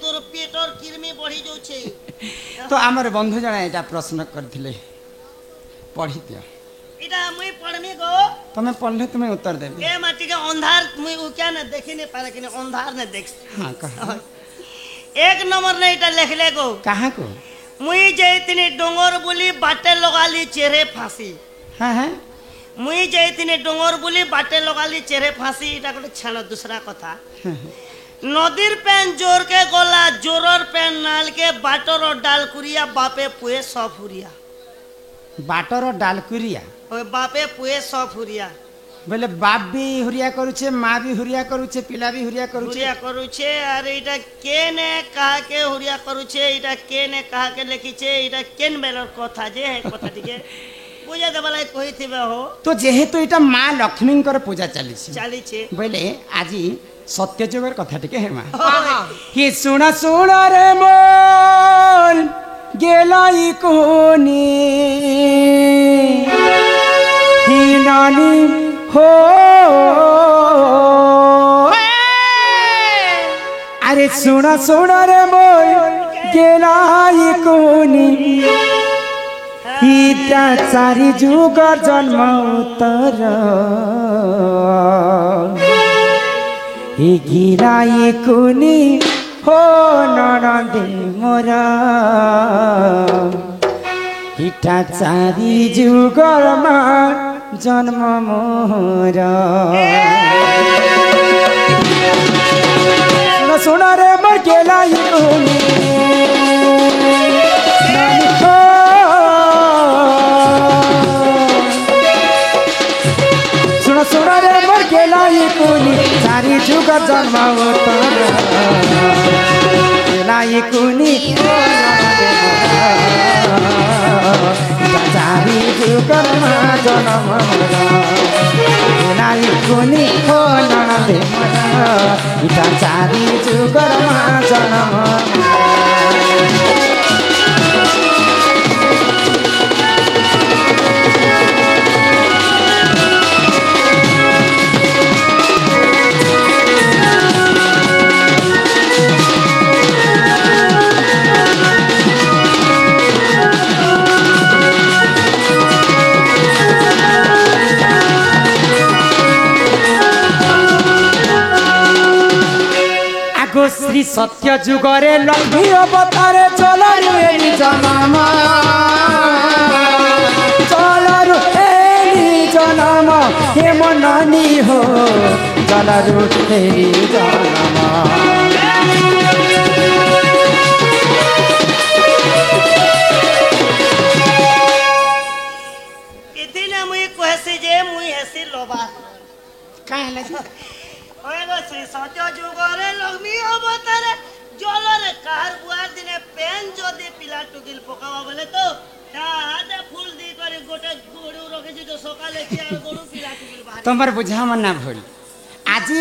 तोर पेटर किरमी बढ़ी जाउछे तो आमर बंधु जणा एटा प्रश्न करथिले पढ़ी दियो इटा मुई पढ़मी गो तमे पढ़ले तुमे उत्तर देबे ए माटी के अंधार मुई उ क्या न देखि ने पारे कि अंधार ने देख हां कह एक नंबर ने इटा लिखले गो कहां को मुई जैतिनी डोंगर बुली बाटे लगाली चेहरे फांसी हां हां मुई जैतिनी डोंगर बुली बाटे लगाली चेहरे फांसी इटा को छानो दूसरा कथा नदीर पेन जोर के गोला जोरर पेन नाल के बाटर और डाल कुरिया बापे पुए सब हुरिया बाटर और डालकुरिया ओए बापे पुए सब हुरिया बोले बाप भी हुरिया करूछे माँ भी हुरिया करूछे पिला भी हुरिया करूछे हुरिया करूछे अरे इटा केने कहा के हुरिया करूछे इटा केने कहा के लिखिछे इटा केन बेलर कथा जे है कथा टिके पूजा देबला कहिथिबे हो तो जेहेतु इटा माँ लक्ष्मींकर पूजा चलीछे चालीछे बोले आजी सत्य जुगर कथा टिके हे माँ कि सुना सुना रे मोल गेलाई कोनी ही नानी हो अरे सुना सुना रे मोल गेलाई कोनी हिता चारि जुगर जन्म उतर ही गिराई कुनी हो ननदे मोरा हिटा चारि जुगर मा जन्म मोरा सुना सुना रे मोर गेलाई कुनी सुना सुना रे मोर गेलाई कुनी चारि जुगर जन्म उतर गेलाई कुनी चारि जुगर मा जन्म गेलाई कुनी हो ननदे मोरा इता चारि जुगर मा जन्म श्री सत्य जुगरे लक्ष्मी अवतारे चलरु एली जनम चलरु एली जनम हे मननी हो चलरु एली जनम इदिने मुई कहसी जे मुई हेसी लोबा काहे लागी ओएगो श्री सत्य जुगरे लक्ष्मी अवतारे जलरे कार बुआर दिने पेन जदि पिला टुकिल पकावा बोले तो हाते फूल दी करे गोटे गोडू रखेछि तो सकाले कि आर गोडू पिला टुकिल बाहर तमर बुझा मन ना भूल आजी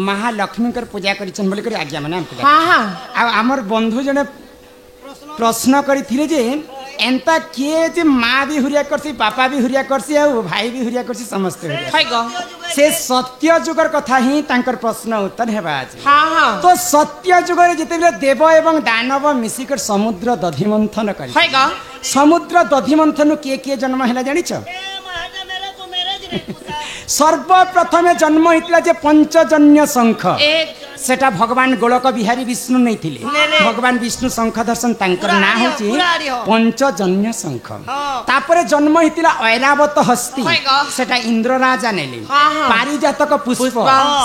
महालक्ष्मी कर पूजा करिछन बोले कर आज्ञा माने हमके हां हां आ हमर बंधु जने प्रश्न करिथिले जे एंता किए जे माँ भी हुरिया करसी पापा भी हुरिया करसी आ भाई भी हुरिया करसी समस्त से सत्य जुगर कथा ही तांकर प्रश्न उत्तर हेबा आज हां हां तो सत्य जुगर जेते बेले देव एवं दानव मिसिकर समुद्र दधिमंथन करी समुद्र दधिमंथन के जन्म हैला जानि छ सर्वप्रथमे जन्म हितला जे पंचजन्य शंख सेटा भगवान गोलक बिहारी विष्णु नहीं थिले भगवान विष्णु शंख दर्शन तांकर ना होची पंचजन्य शंख तापरे जन्म हितला ऐरावत हस्ती सेटा इंद्र राजा नेले पारिजातक पुष्प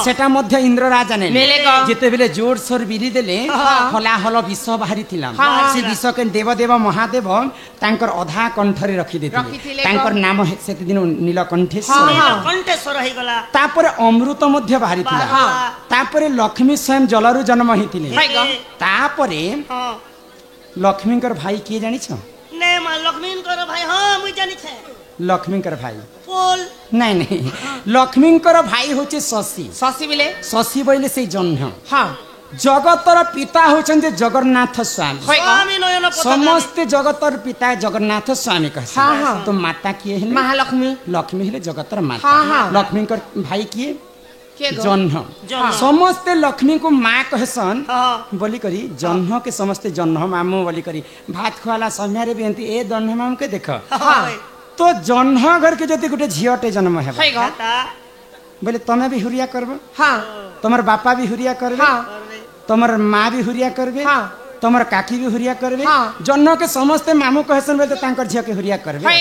सेटा मध्य इंद्र राजा नेले जेते बेले जोर सोर बिरी देले हला हल विष बाहरी थिला से विष के देवदेव महादेव तांकर अधा कंठरे रखि देथिले तांकर नाम सेते दिन नीलकंठेश्वर ही गला तापरे अमृत मध्य बाहरी थिला तापरे लक्ष्मी स्वयं जलरु जन्म हितिले तापरे लक्ष्मीकर भाई किए जानि छ ने मा लक्ष्मीकर भाई हां मुई जानि छे लक्ष्मीकर भाई बोल नहीं नहीं लक्ष्मीकर भाई होचे शशि शशि बोले से जन्म हां जगतर पिता होचन जे जगन्नाथ स्वामी समस्त जगतर पिता जगन्नाथ स्वामी कह तो माता किए है महालक्ष्मी लक्ष्मी है जगतर माता लक्ष्मीकर भाई किए जन्ह समस्ते लक्ष्मी को माँ कहसन बोली करी जन्ह के समस्ते जन्ह मामू बोली करी भात खुआला समय भी ए जन्ह मामू के देख तो जन्ह घर के जति गोटे झीटे जन्म है बोले तमें भी हुरिया करब तुमर बापा भी हुरिया करबे तुमर माँ भी हुरिया करबे तुमर काकी भी हुरिया करबे जन्म के समस्ते मामू कहसन बोले तांकर झियो के हुरिया करबे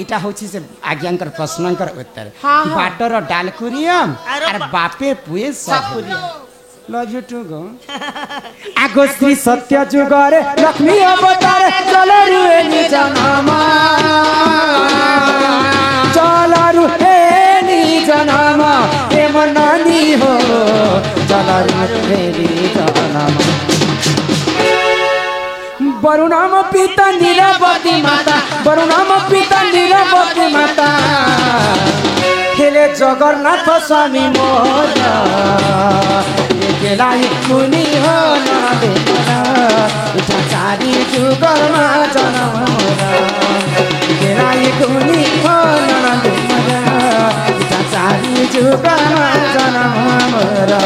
इटा होछि से आज्ञांकर प्रश्नंकर उत्तर बाटर डालकुरियम और बापे पुए सब लव यू टू गो आगो श्री सत्य जुगरे लक्ष्मी अवतार चलो रुए निज नाम चलो रुए निज नाम हे मननी हो चलो रुए निज नाम वरुणाम पिता नीरवती माता वरुणाम पिता नीरवती माता हेले जगन्नाथ स्वामी मोर गेलाई मुनि हो ना देखना चारी जुगर मा जनमोरा गेलाई मुनि हो ना देखना चारी जुगर मा जनमोरा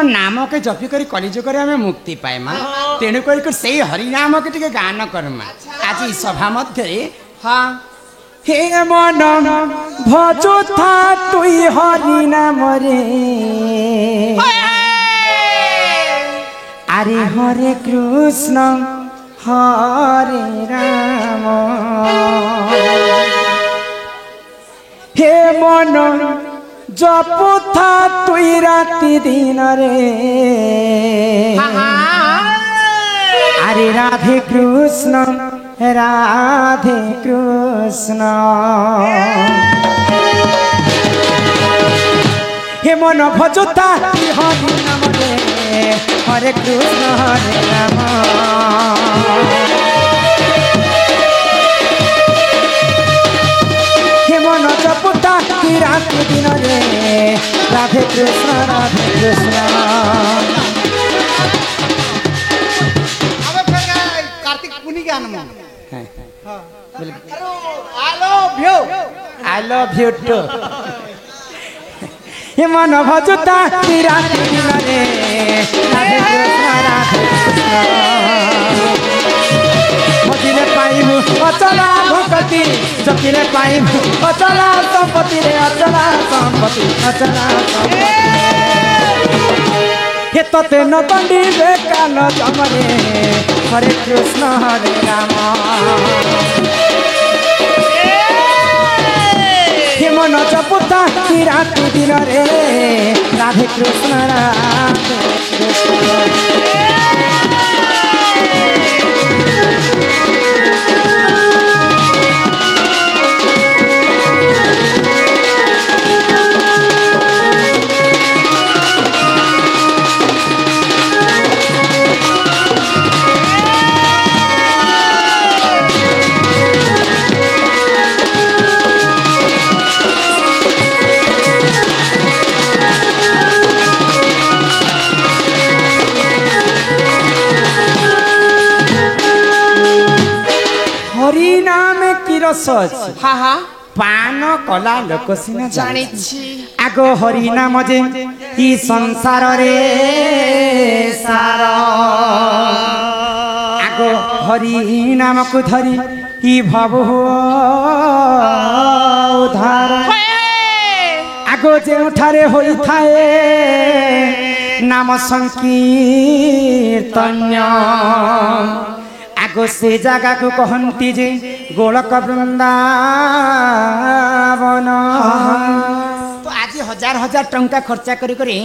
नाम के जपी करी कलिजुग आम मुक्ति पाएमा तेणु कर से हरिनाम के टिके गान करमा आज सभा मध्य हाँ हे मन भजो था तुई हरिनाम रे अरे हरे कृष्ण हरे राम हे मन जपो था तुई राति दिन रे अरे राधे कृष्ण हे मन भजता हरि नाम रे हरे कृष्ण हरे राम हे मन जपता राति दिन रे राधे कृष्ण कार्तिक पुनी के आनंद I love you too हे मन भजता राति दिन रे राधे कृष्ण भजिले पाइबु अचला भक्ति जपिले पाइबु अचला संपत्ति रे अचला संपत्ति हे तते न दंडिबे काल जमरे हरे कृष्ण हरे राम हे मन जपुता राति दिन रे राधे कृष्ण हाँ हाँ पान कला लोक सिना जानी आगो हरि नाम जे ई संसार रे सार आगो हरि नाम को धरी ई भव उधार आगो जे उठारे होई थाए नाम संकीर्तन्य आग आगो से जगह को कहती जे गोलक वृंदावन। तो आज हजार हजार टंका खर्चा करी करी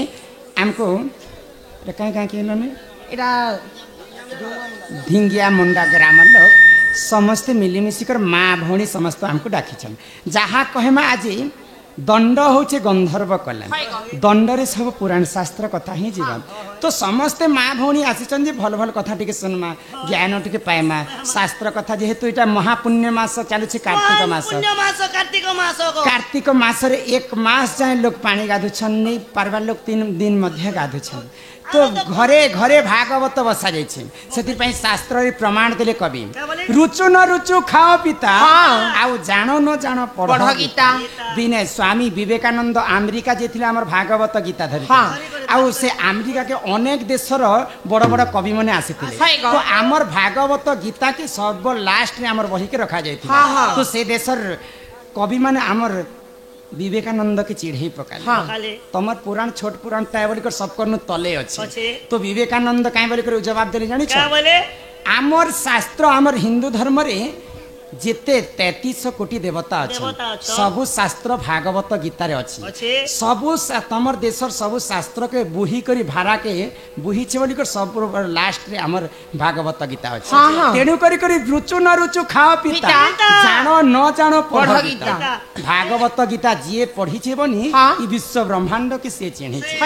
हमको कहीं कहीं कहने एटा धिंगिया मुंडा ग्राम लोग समस्ते मिलिमिशिकर माँ भौणी समस्त हमको डाकी जहाँ कहमा आज दंड होचे गंधर्व कला दंडरे सब पुराण शास्त्र कथा ही जीवन तो समस्ते माँ भौणी आसीचन जे भल भल कथा टिके सुनमा ज्ञान टिके पाएमा शास्त्र कथा जेहेतु एटा महापुण्य मास चलुछि कार्तिक मास रे एक मास जाए लोग पानी गाधुछन नहीं पारवा लोग 3 दिन मध्य गाधुछन तो घरे घरे भागवत बसा जाए शास्त्र प्रमाण देले कवि रुचु न रुचु खाओ पिता आउ जानो न जानो पढ़ गीता दिने स्वामी विवेकानंद अमेरिका जेथिले हमर भागवत गीता धरि आउ से अमेरिका के अनेक देशर बड़ बड़ कवि माने आसीथिले तो हमर भागवत गीता के सर्व लास्ट रे हमर बही के रखा जायथिले तो से देशर कवि माने हमर विवेकानंद के चिढ़े पकाले तमर पुराण छोट पुराण ताय बोली कर सब करनु तले अछि तो विवेकानंद काई बोली कर जवाब देले जानि छ आमर शास्त्र आमर हिंदू धर्म रे जेते 33 कोटी देवता अछि सबु शास्त्र भागवत गीता रे अछि सबु तमर देशर सबु शास्त्र के बुही करी भारा के बुही छ बोली कर सब लास्ट रे हमर भागवत गीता अछि तेनु करी रुचु न रुचु खाओ पिता जानो न जानो पढ़ गीता भागवत गीता जिए पढ़ी छे बनी ई विश्व ब्रह्मांड के से चिन्हे छे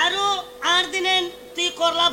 आरो 8 दिन ती करला